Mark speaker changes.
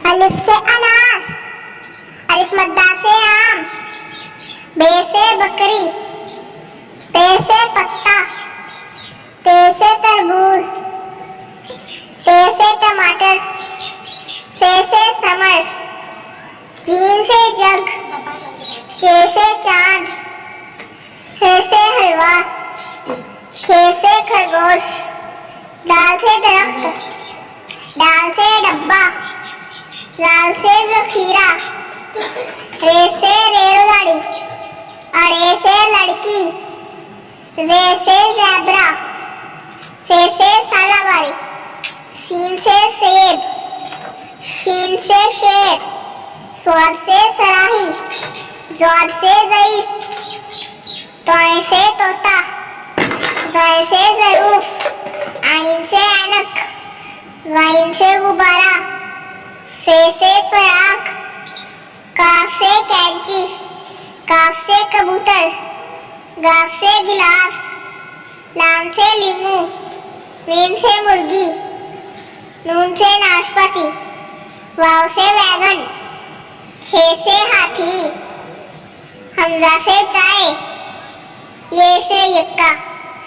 Speaker 1: अलिफ से अनार, अलिफ मद्दा से आम, बे से बकरी, पे से पत्ता, ते से तरबूज, ते से टमाटर, से समर, जीम से जग, के से चांद, हे से हलवा, खे से खरगोश, दाल से दरख्त, दाल से डब्बा, लाल से जखीरा, रे से रेलगाड़ी, अड़े से लड़की, रे से ज़ेब्रा, से सालाबारी, सीन से सेब, शीन से शेर, स्वाद से सराही, ज़ाद से ज़ईफ, तोय से तोता, ज़ाय से ज़रूफ, आइन से ऐनक, वाइन से गुब्बारा, फे से फराक, काफ से कैंची, काफ से कबूतर, गाफ से गिलास, लाम से लीमू, मीम से मुर्गी, नून से नाशपाती, वाव से वैगन, हे से हाथी, हमजा से चाय, ये से यक्का।